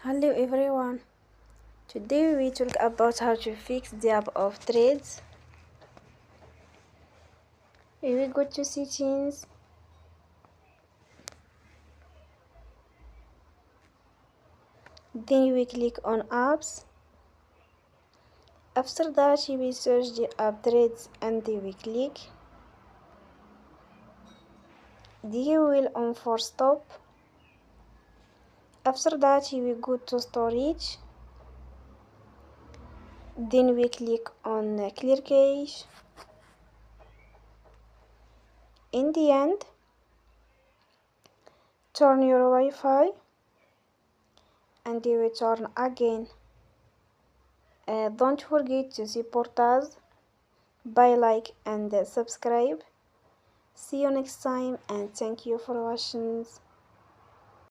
Hello everyone. Today we talk about how to fix the app of Threads. We will go to settings. Then we click on apps. After that we search the app Threads and we click. Then we will on force stop. After that we go to storage. Then we click on clear cache. In the end, turn your Wi-Fi and you will turn again. Don't forget to support us by like and subscribe. See you next time and thank you for watching.